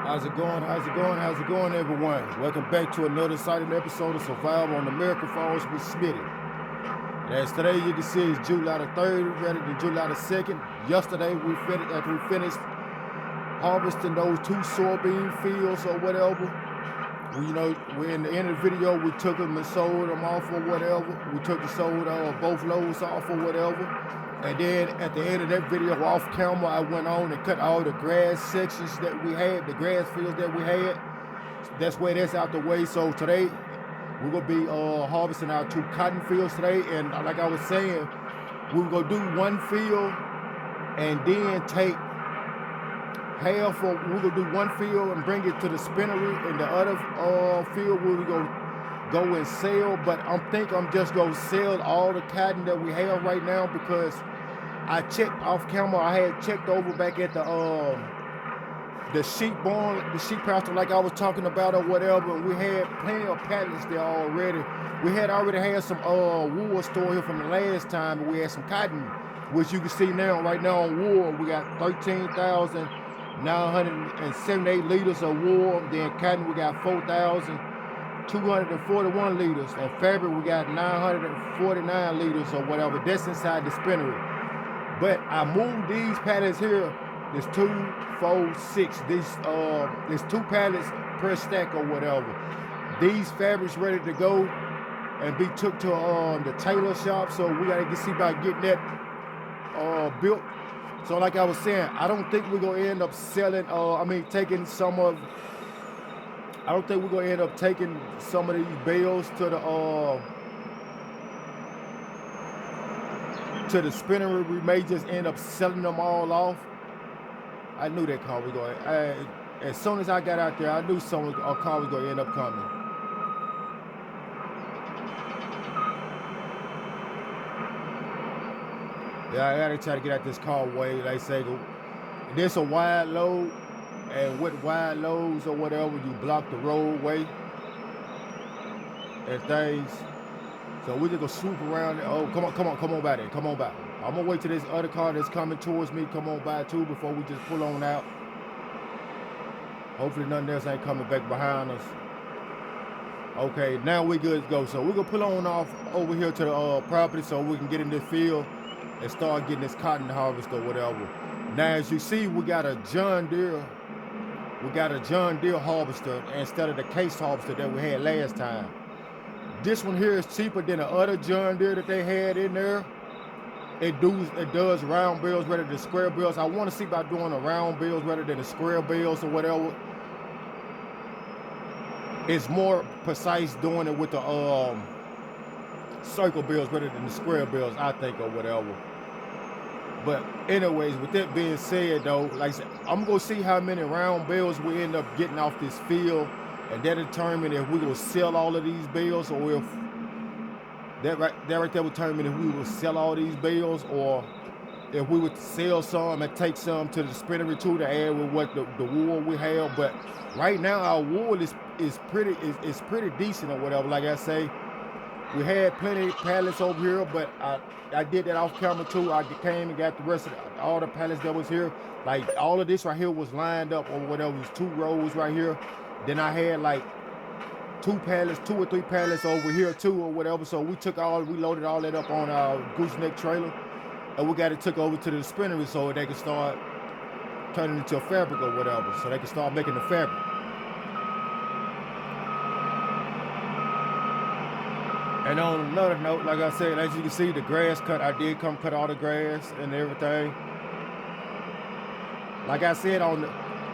How's it going? How's it going? How's it going, everyone? Welcome back to another exciting episode of Survival on American Falls with Smitty. And as today you can see it's July the 3rd, rather than July the 2nd. Yesterday after we finished harvesting those 2 soybean fields or whatever. We in the end of the video we took them and sold them off or whatever. We took and sold both loads off or whatever. And then at the end of that video off camera, I went on and cut all the grass sections that we had, the grass fields that we had. That's where that's out the way. So today we're gonna be harvesting our 2 cotton fields today. And like I was saying, we're gonna do one field and then take half of, we're gonna do one field and bring it to the spinnery, and the other field where we go and sell. But I'm just gonna sell all the cotton that we have right now, because I checked off camera. I had checked over back at the sheep barn, the sheep pasture, like I was talking about or whatever, and we had plenty of pallets there already. We had already had some wool stored here from the last time, and we had some cotton, which you can see now. Right now on wool, we got 13,978 liters of wool. Then cotton, we got 4,241 liters. And fabric, we got 949 liters or whatever. That's inside the spinnery. But I moved these pallets here. There's 2, 4, 6. There's 2 pallets per stack or whatever. These fabrics ready to go and be took to the tailor shop. So we gotta see about getting that built. So like I was saying, I don't think we're gonna end up selling. Taking some of. I don't think we're gonna end up taking some of these bales to the spinnery. We may just end up selling them all off. I knew that car was going. As soon as I got out there, I knew a car was gonna end up coming. Yeah, I gotta try to get out this car way. Like say, there's a wide load, and with wide loads or whatever, you block the roadway and things. So we just gonna swoop around. Oh, come on by there. Come on by. I'm gonna wait till this other car that's coming towards me come on by too before we just pull on out. Hopefully nothing else ain't coming back behind us. Okay, now we good to go. So we're gonna pull on off over here to the property so we can get in this field and start getting this cotton harvest or whatever. Now as you see, we got a John Deere harvester instead of the case harvester that we had last time. This one here is cheaper than the other John Deere that they had in there. It does round bales rather than square bales. I want to see about doing a round bales rather than the square bales or whatever. It's more precise doing it with the circle bales rather than the square bales, I think, or whatever. But anyways, with that being said though, like I said, I'm gonna see how many round bales we end up getting off this field, and that determine if we will sell all of these bales, or if that right there will determine if we will sell all these bales, or if we would sell some and take some to the spinnery too to add with what the wool we have. But right now our wool is pretty decent or whatever. Like I say, we had plenty of pallets over here, but I did that off camera too. I came and got the rest of all the pallets that was here. Like all of this right here was lined up or whatever. It was 2 rows right here. Then I had like 2 or 3 pallets over here too or whatever. So we loaded all that up on our gooseneck trailer, and we got it took over to the spinnery so they could start turning into a fabric or whatever. So they could start making the fabric. And on another note, like I said, as you can see, the grass cut, I did come cut all the grass and everything. Like I said, on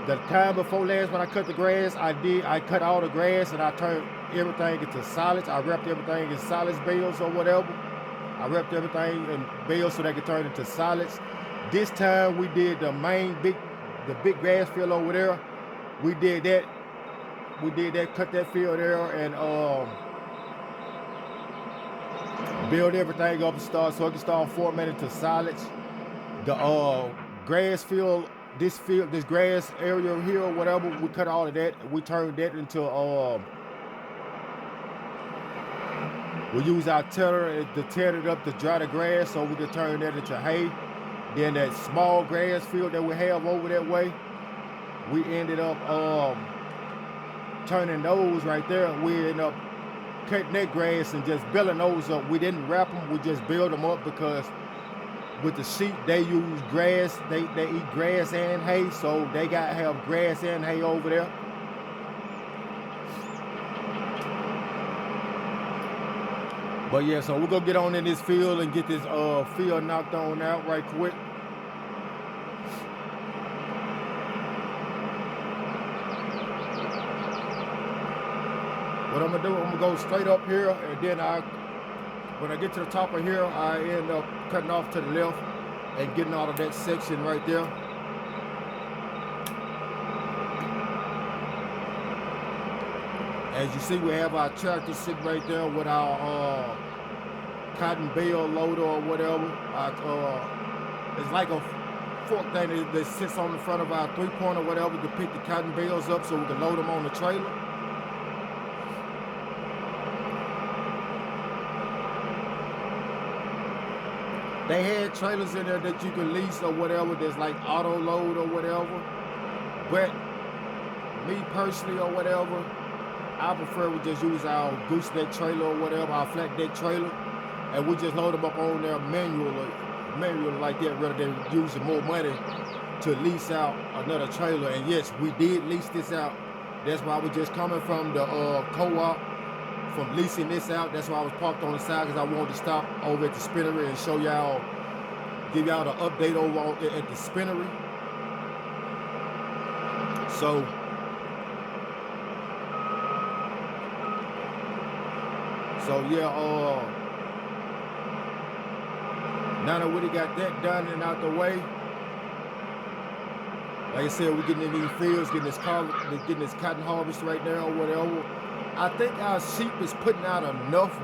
the time before last when I cut the grass, I cut all the grass and I turned everything into solids. I wrapped everything in solids bales or whatever. I wrapped everything in bales so they could turn into solids. This time we did the big grass field over there. We did that, cut that field there and build everything up and so it can start formatting to solids. The grass field, this grass area here or whatever, we cut all of that. We turned that into we use our tiller to tear it up to dry the grass so we can turn that into hay. Then that small grass field that we have over that way, we ended up turning those right there. We ended up cutting that grass and just building those up. We didn't wrap them, we just build them up because with the sheep, they use grass, they eat grass and hay, so they gotta have grass and hay over there. But yeah, so we're gonna get on in this field and get this field knocked on out right quick. What I'm gonna do, I'm gonna go straight up here, and then when I get to the top of here, I end up cutting off to the left and getting out of that section right there. As you see, we have our tractor sitting right there with our cotton bale loader or whatever. It's like a fork thing that sits on the front of our 3-pointer or whatever to pick the cotton bales up so we can load them on the trailer. They had trailers in there that you can lease or whatever that's like auto load or whatever. But me personally or whatever, I prefer we just use our gooseneck trailer or whatever, our flat deck trailer, and we just load them up on there manual like that rather than using more money to lease out another trailer. And yes, we did lease this out. That's why we're just coming from the co-op, from leasing this out. That's why I was parked on the side, because I wanted to stop over at the spinnery and show y'all, give y'all the update over at the spinnery. So yeah, now that we got that done and out the way, like I said, we're getting in these fields, getting this cotton harvest right now or whatever. I think our sheep is putting out enough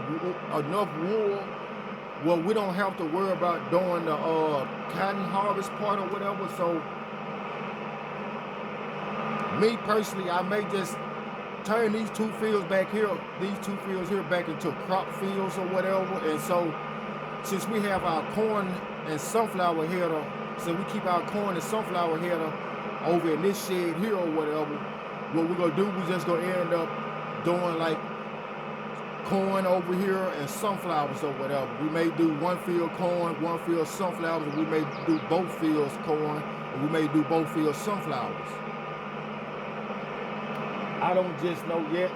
wool where we don't have to worry about doing the cotton harvest part or whatever. So me personally, I may just turn these two fields here back into crop fields or whatever. And so since we have our corn and sunflower header, so we keep our corn and sunflower header over in this shed here or whatever, what we're gonna do, we're just gonna end up doing like corn over here and sunflowers or whatever. We may do one field corn, one field sunflowers, and we may do both fields corn, and we may do both fields sunflowers. I don't just know yet.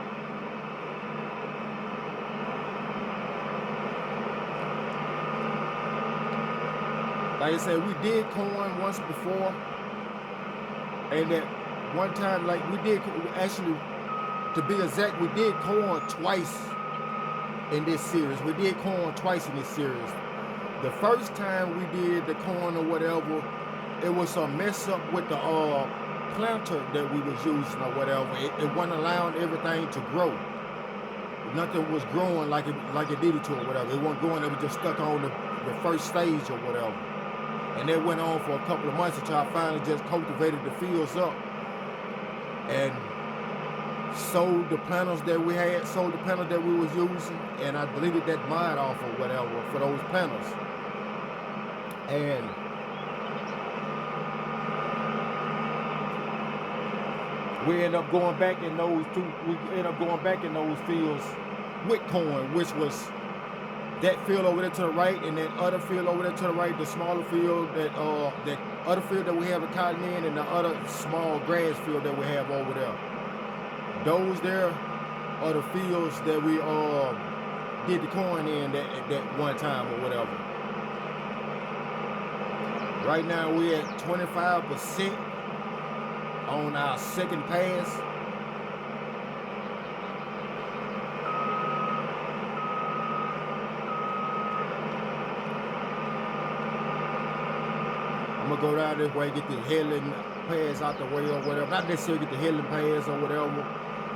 Like I said, we did corn once before, and at one time, like we did, actually, to be exact, we did corn twice in this series. We did corn twice in this series. The first time we did the corn or whatever, it was a mess up with the planter that we was using or whatever. It wasn't allowing everything to grow. Nothing was growing like it needed to or whatever. It wasn't growing, it was just stuck on the first stage or whatever. And that went on for a couple of months until I finally just cultivated the fields up and sold the planters that we had, sold the planters that we was using, and I deleted that mine off or whatever for those planters. And we end up going back in those fields with corn, which was that field over there to the right and that other field over there to the right, the smaller field, that other field that we have a cotton in, and the other small grass field that we have over there. Those there are the fields that we did the corn in that one time or whatever. Right now we're at 25% on our second pass. I'm gonna go down this way, get the headland pass out the way or whatever. Not necessarily get the headland pass or whatever.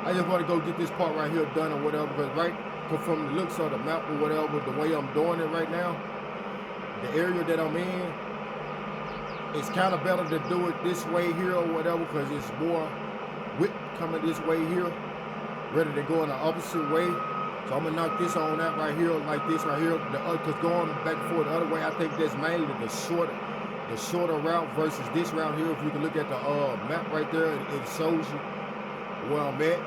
I just want to go get this part right here done or whatever, because from the looks of the map or whatever, the way I'm doing it right now, the area that I'm in, it's kind of better to do it this way here or whatever, because it's more width coming this way here, rather than going the opposite way. So I'm gonna knock this on out right here, like this right here. Because going back and forth the other way, I think that's mainly the short the shorter route versus this route here. If you can look at the map right there, it shows you where I'm at.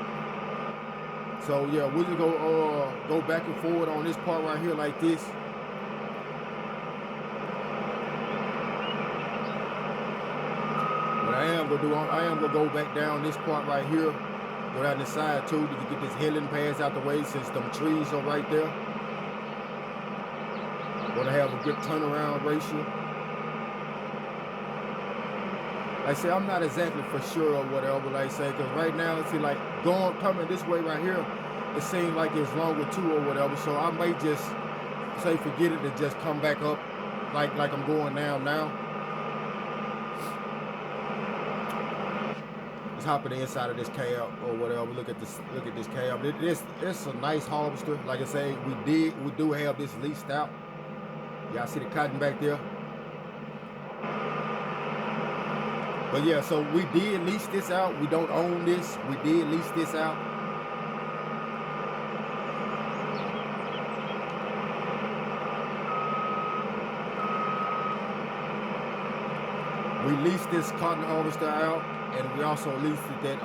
So yeah, we just go back and forward on this part right here like this. What I am gonna do, I am gonna go back down this part right here, go down this side too to get this healing pass out the way since them trees are right there. Gonna have a good turnaround ratio. Like I say, I'm not exactly for sure or whatever, like I say, because right now, it's like coming this way right here, it seems like it's longer too or whatever, so I may just say forget it and just come back up like I'm going down now. Let's hop in the inside of this cab or whatever. Look at this cab. It's a nice harvester. Like I say, we do have this leased out. Y'all see the cotton back there? But yeah, so we did lease this out. We don't own this. We did lease this out. We leased this cotton harvester out, and we also leased it that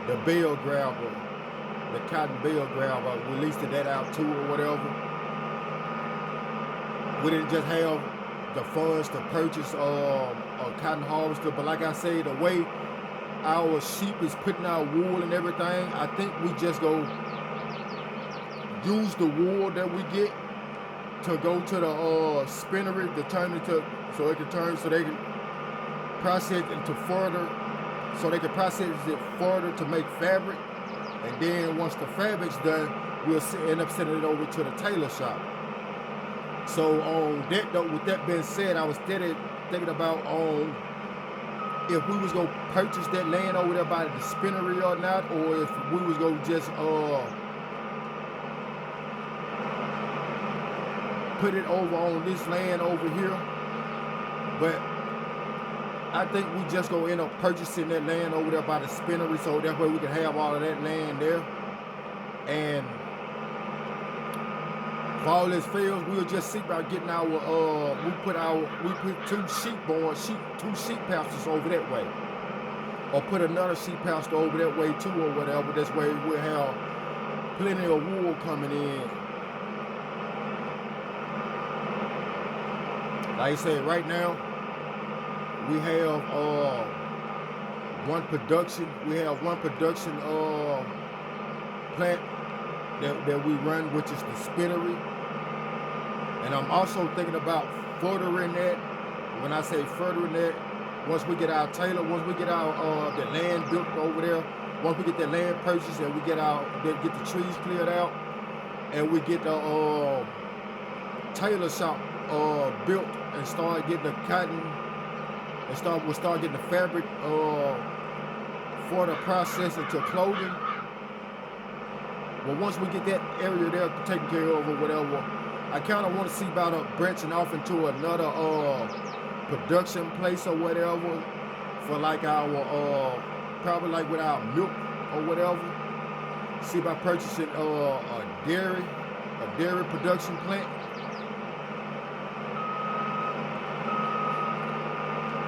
the bale grabber, the cotton bale grabber. We leased that out too or whatever. We didn't just have the funds to purchase a cotton harvester, but like I say, the way our sheep is putting out wool and everything, I think we just go use the wool that we get to go to the spinnery to turn it to, so they can process it to further, so they can process it further to make fabric, and then once the fabric's done, we'll end up sending it over to the tailor shop. So on that note, with that being said, I was thinking about if we was gonna purchase that land over there by the spinnery or not, or if we was gonna just put it over on this land over here. But I think we just gonna end up purchasing that land over there by the spinnery, so that way we can have all of that land there. And for all this fails, we'll just see about getting our we put two sheep pastures over that way, or put another sheep pasture over that way too or whatever. This way we'll have plenty of wool coming in. Like I said, right now we have one production plant that we run, which is the spinnery. And I'm also thinking about furthering that. When I say furthering that, once we get our tailor, once we get our the land built over there, once we get that land purchased and we get the trees cleared out, and we get the tailor shop built and start getting the cotton and we'll start getting the fabric for the processing to clothing. Well, once we get that area there taken care of or whatever, I kind of want to see about branching off into another production place or whatever for like our probably like with our milk or whatever. See about purchasing a dairy production plant.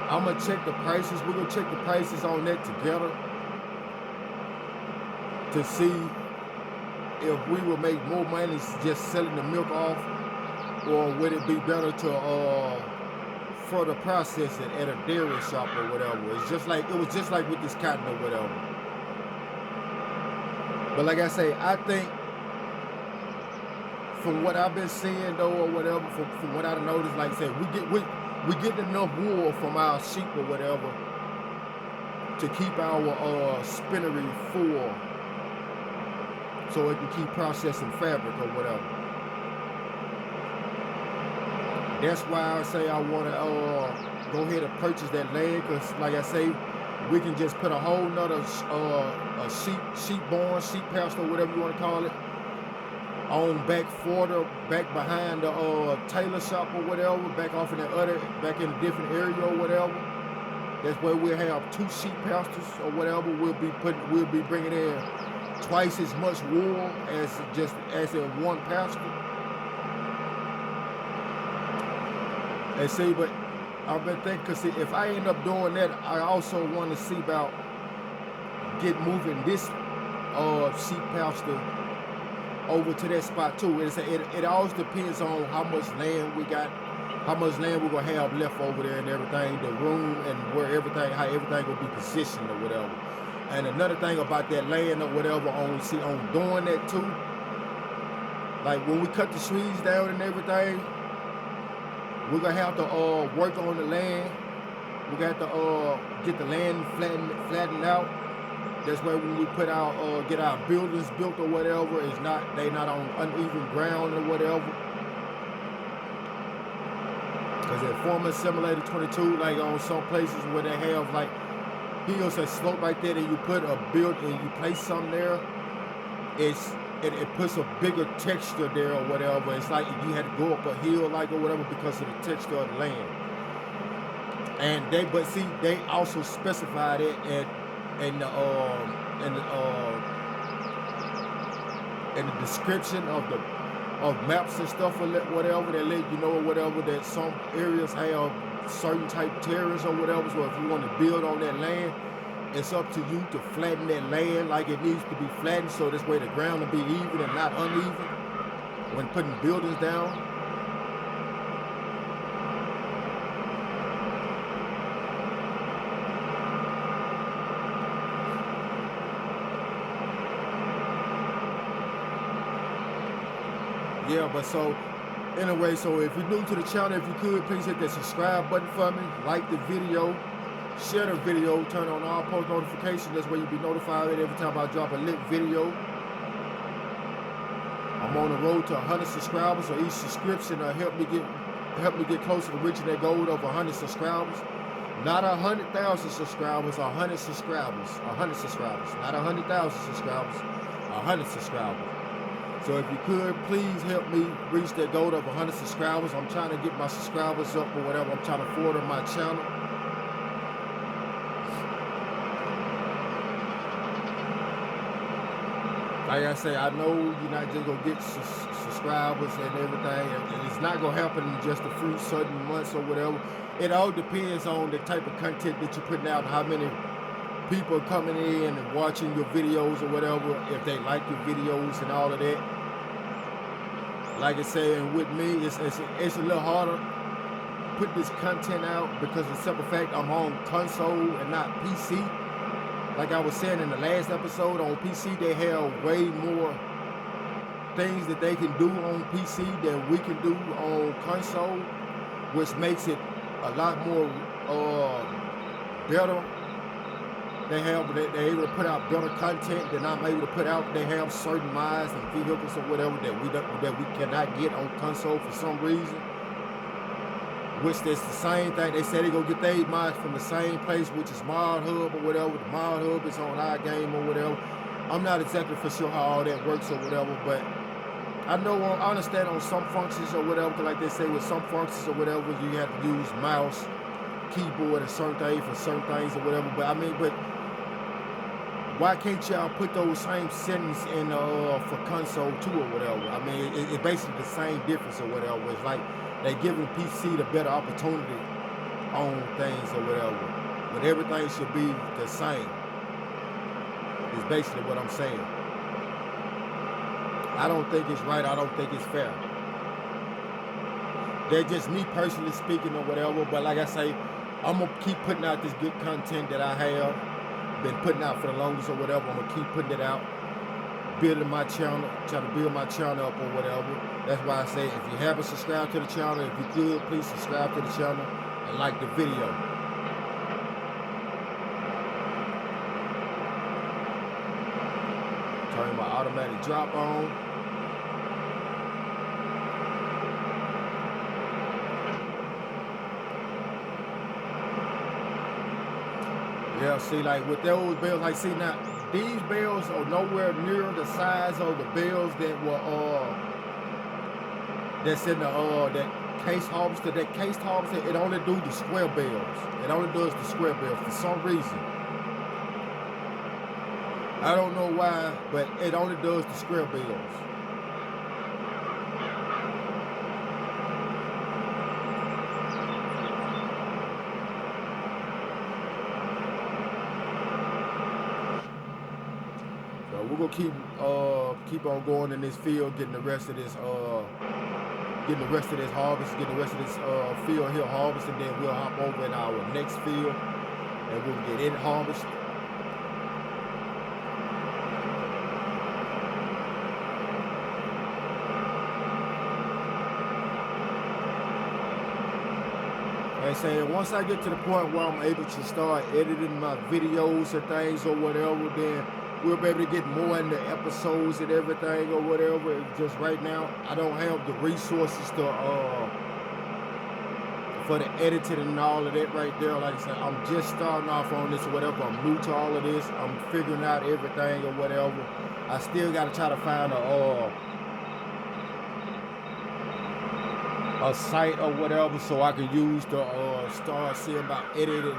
I'm gonna check the prices. We're gonna check the prices on that together to see if we will make more money just selling the milk off, or would it be better to further process it at a dairy shop or whatever. It was just like with this cotton or whatever. But like I say, I think from what I've been seeing though or whatever, from what I've noticed, like I said, we get enough wool from our sheep or whatever to keep our spinnery full, so it can keep processing fabric or whatever. That's why I say I want to go ahead and purchase that land, because like I say, we can just put a whole nother sheep pasture, whatever you want to call it, on back behind the tailor shop or whatever, back in a different area or whatever. That's where we'll have two sheep pastures or whatever. We'll be bringing in twice as much wool as in one pasture. And see, but I've been thinking, cause if I end up doing that, I also want to see about moving this sheep pasture over to that spot too. It always depends on how much land we got, how much land we're gonna have left over there and everything, the room and where everything, how everything will be positioned or whatever. And another thing about that land or whatever, on doing that too, like when we cut the trees down and everything, we're gonna have to work on the land. We're gonna have to get the land flattened out. That's why when we put our get our buildings built or whatever, they not on uneven ground or whatever. Cause at Foreman Simulator 22, like on some places where they have like hills that slope like that, and you put a build and you place something there, it puts a bigger texture there or whatever. It's like you had to go up a hill like or whatever because of the texture of the land. And they also specified it in the description of maps and stuff or whatever, they let you know or whatever that some areas have certain type terrains or whatever. So if you want to build on that land, it's up to you to flatten that land like it needs to be flattened, so this way the ground will be even and not uneven when putting buildings down. Yeah, but so anyway, so if you're new to the channel, if you could please hit that subscribe button for me, like the video, share the video, turn on all post notifications. That's where you'll be notified every time I drop a lit video. I'm on the road to 100 subscribers, so each subscription will help me get closer to reaching that goal of 100 subscribers. Not 100,000 subscribers, 100 subscribers, 100 subscribers, not 100,000 subscribers, 100 subscribers. So if you could, please help me reach that goal of 100 subscribers. I'm trying to get my subscribers up or whatever. I'm trying to forward on my channel. Like I say, I know you're not just going to get subscribers and everything. And it's not going to happen in just a few certain months or whatever. It all depends on the type of content that you're putting out, how many people coming in and watching your videos or whatever, if they like your videos and all of that. Like I say, and with me, it's a little harder to put this content out because of the simple fact I'm on console and not PC. Like I was saying in the last episode, on PC they have way more things that they can do on PC than we can do on console, which makes it a lot more better. They're able to put out better content than I'm able to put out. They have certain mods and vehicles or whatever that we cannot get on console for some reason. Which is the same thing. They say they're gonna get their mods from the same place, which is Mod Hub or whatever. The Mod Hub is on our game or whatever. I'm not exactly for sure how all that works or whatever, but I understand on some functions or whatever, like they say with some functions or whatever, you have to use mouse, keyboard, and certain things for certain things or whatever. But I mean, why can't y'all put those same settings in for console too or whatever? I mean, it's basically the same difference or whatever. It's like they giving PC the better opportunity on things or whatever. But everything should be the same. Is basically what I'm saying. I don't think it's right. I don't think it's fair. They're just me personally speaking or whatever. But like I say, I'm gonna keep putting out this good content that I have been putting out for the longest or whatever. I'm gonna keep putting it out, building my channel, trying to build my channel up or whatever. That's why I say, if you haven't subscribed to the channel, if you could, please subscribe to the channel and like the video. Turn my automatic drop on. Yeah, see, like with those bells, like see now, these bells are nowhere near the size of the bells that were that's in the that case harvester. That case harvester, it only do the square bells. It only does the square bells for some reason. I don't know why, but it only does the square bells. we're gonna keep on going in this field, getting the rest of this harvest, getting the rest of this field here harvest, and then we'll hop over in our next field and we'll get it harvested. And saying once I get to the point where I'm able to start editing my videos and things or whatever, then we'll be able to get more into episodes and everything or whatever. Just right now, I don't have the resources to for the editing and all of that right there. Like I said, I'm just starting off on this or whatever. I'm new to all of this. I'm figuring out everything or whatever. I still got to try to find a site or whatever so I can use to start seeing about editing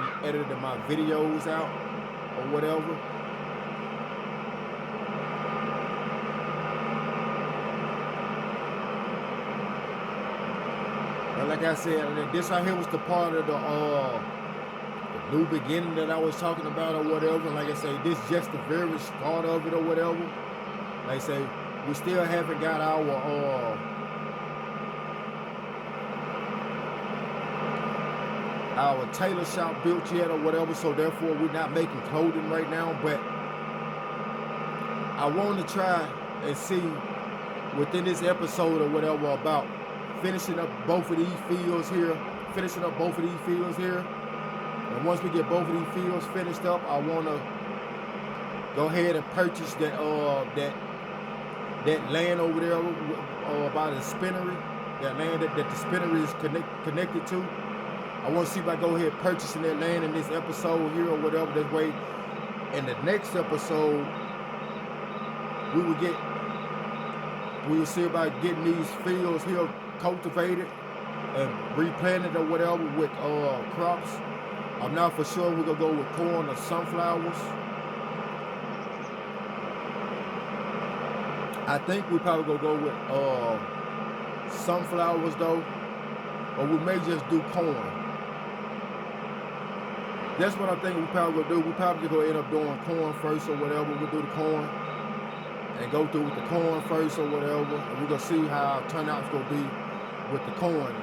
my videos out or whatever. And like I said, this right here was the part of the new beginning that I was talking about or whatever. Like I say, this is just the very start of it or whatever. Like I say, we still haven't got our tailor shop built yet or whatever, so therefore we're not making clothing right now. But I want to try and see within this episode or whatever about finishing up both of these fields here, and once we get both of these fields finished up, I want to go ahead and purchase that land over there by the spinnery, that land that the spinnery is connected to. I want to see if I go ahead purchasing that land in this episode here or whatever. That way, in the next episode, we will see about getting these fields here cultivated and replanted or whatever with crops. I'm not for sure we're gonna go with corn or sunflowers. I think we probably gonna go with sunflowers though, or we may just do corn. That's what I think we probably gonna do. We probably gonna end up doing corn first or whatever. We'll do the corn and go through with the corn first or whatever, and we're gonna see how our turnout's gonna be with the corn.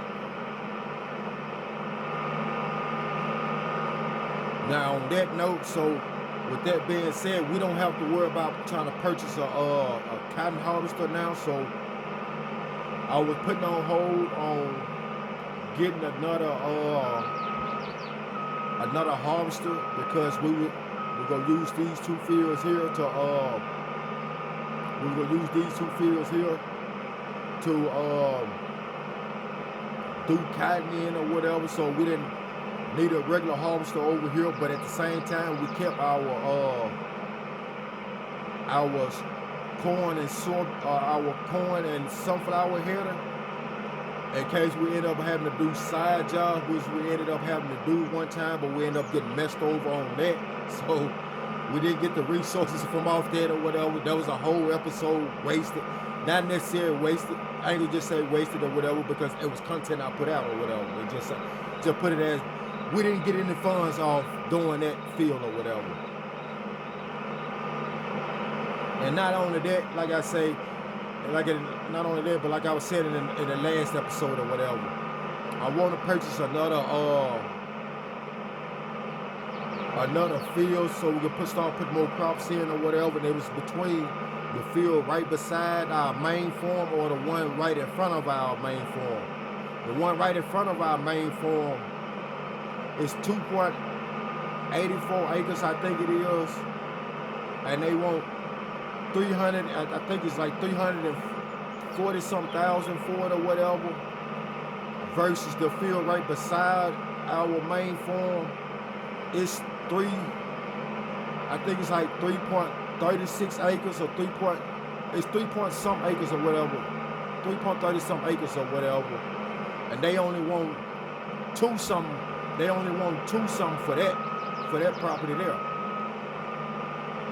Now on that note, so with that being said, we don't have to worry about trying to purchase a cotton harvester now. So I was putting on hold on getting another harvester because we're gonna use these two fields here to do cotton in or whatever. So we didn't need a regular harvester over here, but at the same time we kept our corn and sunflower header in case we end up having to do side jobs, which we ended up having to do one time, but we ended up getting messed over on that. So we didn't get the resources from off that or whatever. That was a whole episode wasted. Not necessarily wasted. I ain't gonna just say wasted or whatever because it was content I put out or whatever. It just put it as we didn't get any funds off doing that field or whatever. And not only that, like I say, not only that, but like I was saying in the last episode or whatever, I want to purchase another field so we can start putting more crops in or whatever. And it was between the field right beside our main farm or the one right in front of our main farm. The one right in front of our main farm is 2.84 acres, I think it is, and they want 300. I think it's like 340-some thousand for it or whatever. Versus the field right beside our main farm, it's I think it's like 3.36 acres or 3 point some acres or whatever. 3.30 some acres or whatever, and they only want two some for that property there.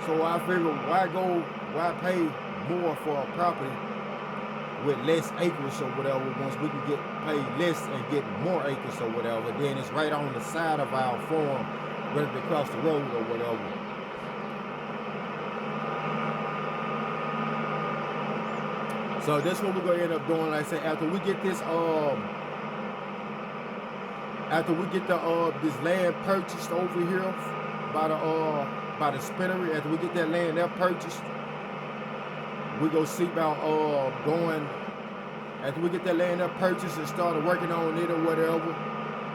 So I figured why pay more for a property with less acres or whatever once we can get paid less and get more acres or whatever. Then it's right on the side of our farm, ready to cross the road or whatever. So that's what we're gonna end up doing. Like I said, after we get this this land purchased over here by the spinnery, after we get that land there purchased, we go see about going. After we get that land there purchased and started working on it or whatever,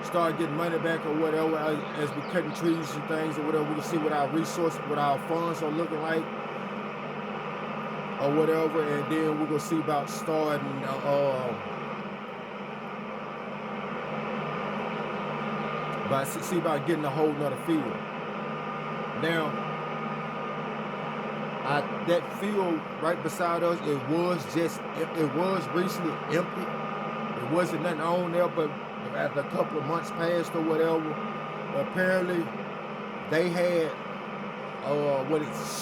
start getting money back or whatever, as we cutting trees and things or whatever, we can see what our resources, what our funds are looking like or whatever, and then we're gonna see about starting see about getting a whole nother field. Now, that field right beside us, it was recently empty. It wasn't nothing on there, but after a couple of months passed or whatever, apparently they had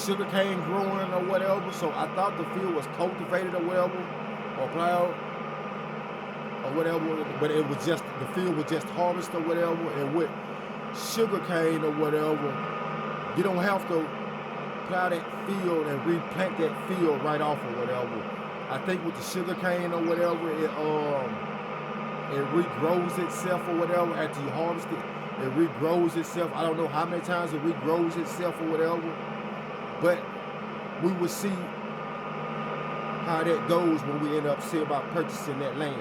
sugar cane growing or whatever. So I thought the field was cultivated or whatever, or plowed or whatever, but it was just, the field was just harvested or whatever. And with sugar cane or whatever, you don't have to plow that field and replant that field right off or whatever. I think with the sugar cane or whatever, it regrows itself or whatever after you harvest it. It regrows itself. I don't know how many times it regrows itself or whatever, but we will see how that goes when we end up seeing about purchasing that land.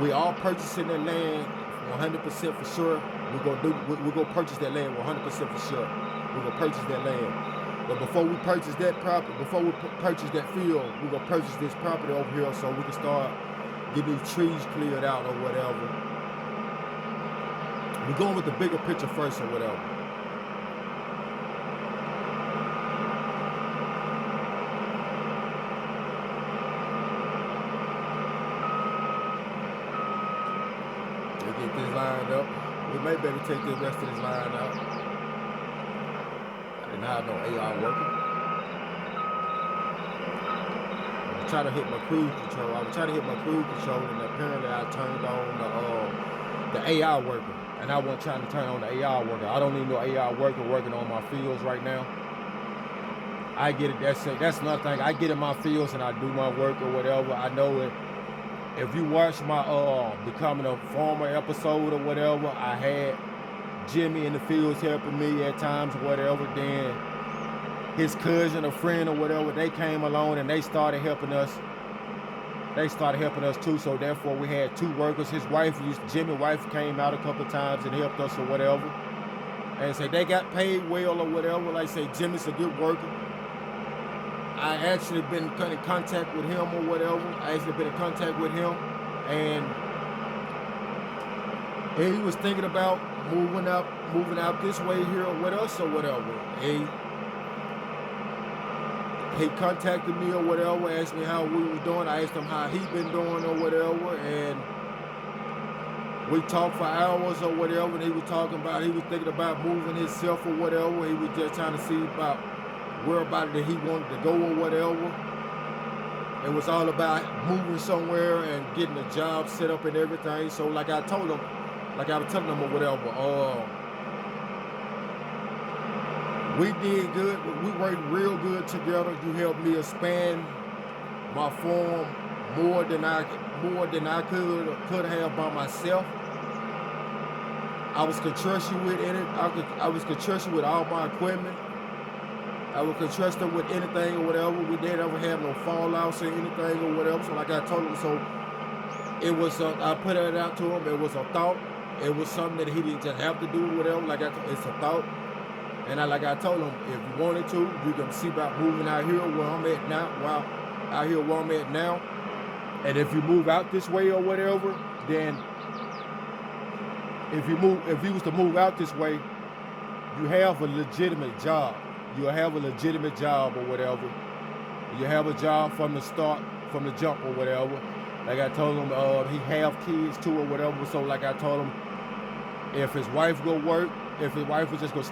We are purchasing that land 100% for sure. We're gonna purchase that land 100% for sure. We're gonna purchase that land. But before we purchase that property, before we purchase that field, we're gonna purchase this property over here so we can start getting these trees cleared out or whatever. We're going with the bigger picture first or whatever. We'll get this lined up. We may be able to take the rest of this line out. I didn't have no AR working. I was trying to hit my cruise control. And apparently I turned on the AI worker. And I wasn't trying to turn on the AI worker. I don't need no AI worker working on my fields right now. I get it. That's another thing. I get in my fields and I do my work or whatever. I know it. If you watch my Becoming a Farmer episode or whatever, I had Jimmy in the fields helping me at times or whatever. Then his cousin or friend or whatever, they came along and they started helping us. They started helping us too, so therefore we had two workers. His wife, Jimmy's wife, came out a couple of times and helped us or whatever. And say they got paid well or whatever. Like say Jimmy's a good worker. I actually been in contact with him or whatever. And he was thinking about moving out this way here with us or whatever. He contacted me or whatever, asked me how we was doing. I asked him how he been doing or whatever, and we talked for hours or whatever. And he was thinking about moving himself or whatever. He was just trying to see about where about it that he wanted to go or whatever. It was all about moving somewhere and getting a job set up and everything. So like I was telling him or whatever, we did good. We worked real good together. You helped me expand my farm more than I could have by myself. I was construction with it. I was construction with all my equipment. I was construction with anything or whatever. We didn't ever have no fallouts or anything or whatever. So like I told him, so it was. I put it out to him. It was a thought. It was something that he didn't just have to do or whatever. It's a thought. And like I told him, if you wanted to, you can see about moving out here where I'm at now. And if you move out this way or whatever, then if you was to move out this way, you have a legitimate job. You'll have a legitimate job or whatever. You have a job from the start, from the jump or whatever. Like I told him, he have kids too or whatever. So like I told him, if his wife was just gonna